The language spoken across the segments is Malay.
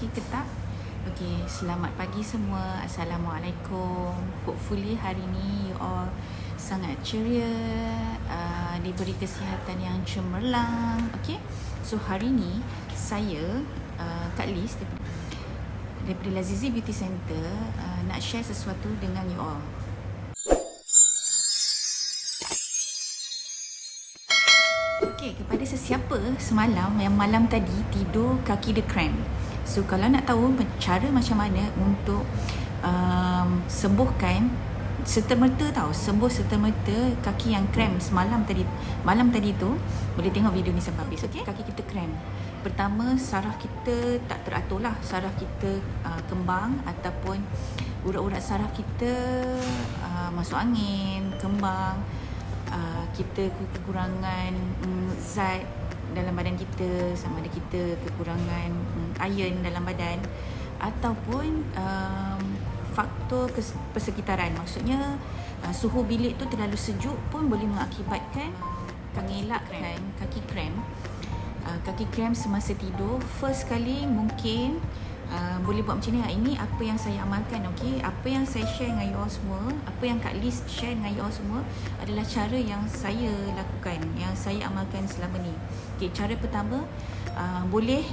okey ke tak? Okey, selamat pagi semua. Assalamualaikum. Hopefully hari ni you all sangat ceria, diberi kesihatan yang cemerlang. Okey. So hari ni saya Kak Liz daripada Lazizi Beauty Center nak share sesuatu dengan you all. Okey, kepada sesiapa semalam yang malam tadi tidur kaki dia cramp. So kalau nak tahu cara macam mana untuk sembuhkan serta-merta sembuh serta-merta kaki yang cramp malam tadi tu, boleh tengok video ni sampai habis. Okey, kaki kita cramp. Pertama, saraf kita tak teratur lah. Saraf kita kembang ataupun urat-urat saraf kita masuk angin, kembang. Kita kekurangan zat dalam badan kita, sama ada kita kekurangan iron dalam badan ataupun faktor persekitaran. Maksudnya suhu bilik tu terlalu sejuk pun boleh mengakibatkan mengelakkan kaki cramp. Kaki cramp semasa tidur, first kali mungkin boleh buat macam ni. Ini apa yang saya amalkan, okey? Apa yang saya share dengan you all semua, apa yang Kak Liz share dengan you all semua adalah cara yang saya lakukan, yang saya amalkan selama ni. Okey, cara pertama, boleh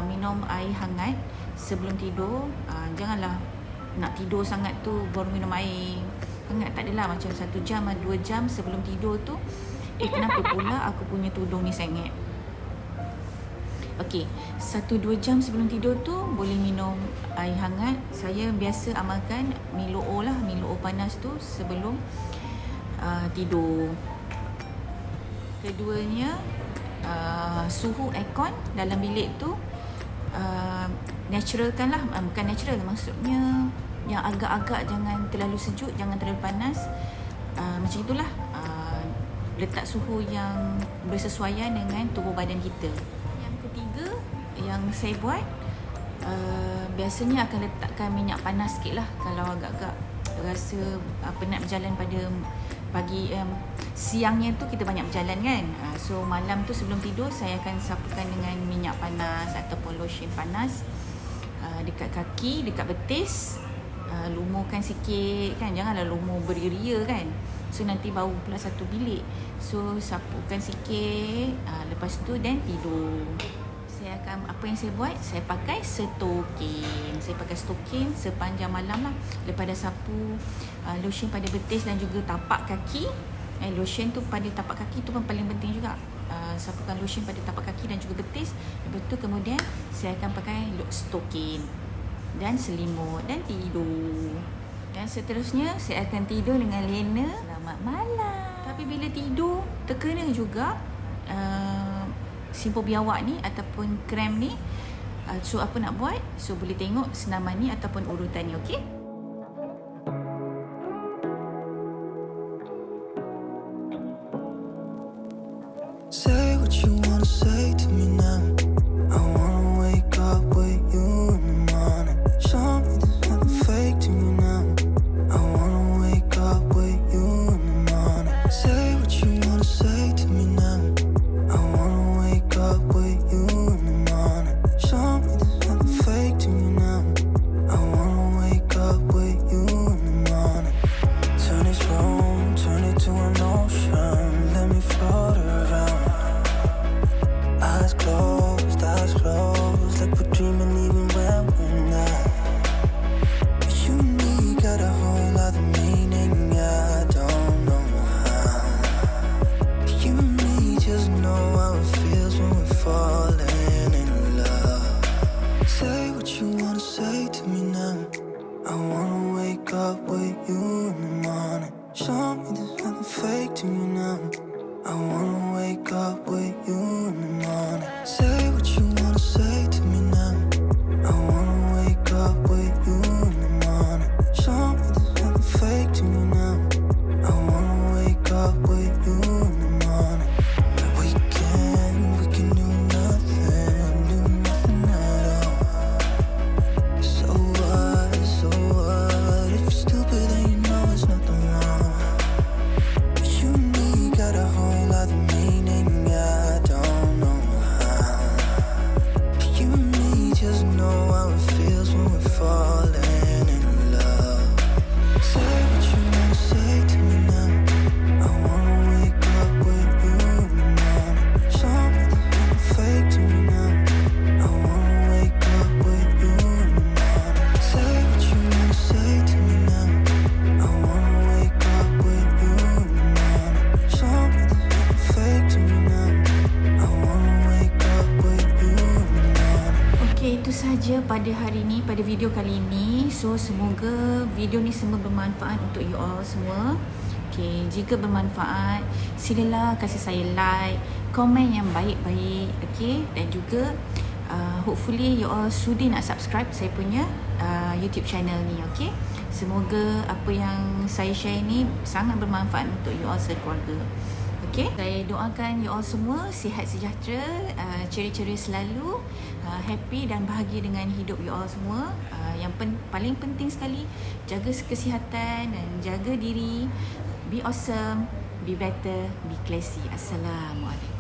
minum air hangat sebelum tidur. Janganlah nak tidur sangat tu baru minum air hangat. Tak adalah, macam 1 jam atau 2 jam sebelum tidur tu, kenapa pula aku punya tudung ni sengit. Okey, 1-2 jam sebelum tidur tu boleh minum air hangat. Saya biasa amalkan Milo O lah, Milo O panas tu sebelum tidur. Keduanya, suhu aircon dalam bilik tu naturalkan lah, bukan natural, maksudnya yang agak-agak, jangan terlalu sejuk, jangan terlalu panas, macam itulah. Letak suhu yang bersesuaian dengan tubuh badan kita. Ketiga yang saya buat, biasanya akan letakkan minyak panas sikit lah kalau agak-agak rasa penat berjalan pada pagi. Siangnya tu kita banyak berjalan kan, so malam tu sebelum tidur saya akan sapukan dengan minyak panas ataupun lotion panas dekat kaki, dekat betis. Lumurkan sikit kan, janganlah lumur beria-ria kan, so nanti bau pula satu bilik. So sapukan sikit, lepas tu dan tidur. Saya akan, apa yang saya buat, saya pakai stokin. Saya pakai stokin sepanjang malam lah. Lepas dah sapu lotion pada betis dan juga tapak kaki, lotion tu pada tapak kaki tu pun paling penting juga. Sapukan lotion pada tapak kaki dan juga betis. Lepas tu kemudian saya akan pakai stokin dan selimut dan tidur. Dan seterusnya saya akan tidur dengan lena. Selamat malam. Tapi bila tidur terkena juga simpul biawak ni ataupun cramp ni, so apa nak buat? So boleh tengok senaman ni ataupun urutan ni, okey? Say what you wanna say to me now. I wanna wake up with you in the morning. Show me there's nothing fake to me now. I wanna wake up with you in the morning. Say what you wanna say to me now. I wanna wake up with you in the morning. Show me there's nothing fake to me now. I wanna wake up with you in the morning. Turn this room, turn it to an ocean. Let me float around. Eyes closed, like we're dreaming even when we're not. You and me got a whole other meaning, I don't know how. You and me just know how it feels when we're falling in love. Say what you wanna say to me now. I wanna wake up with you in the morning. Show me there's nothing fake to me now. I wanna wake up with you in the morning. Say what you wanna say to me now. I wanna wake up with you in the morning. Show me there's nothing fake to me now. I wanna wake up with you in the morning. We can do nothing at all. So what, saja pada hari ni, pada video kali ini. So semoga video ni semua bermanfaat untuk you all semua. Okay, jika bermanfaat, silalah kasih saya like, komen yang baik-baik, okay, dan juga hopefully you all sudi nak subscribe saya punya YouTube channel ni, okay. Semoga apa yang saya share ni sangat bermanfaat untuk you all sekeluarga. Okay, saya doakan you all semua sihat sejahtera, ceria-ceria selalu, happy dan bahagia dengan hidup you all semua. Yang paling penting sekali, jaga kesihatan dan jaga diri. Be awesome, be better, be classy. Assalamualaikum.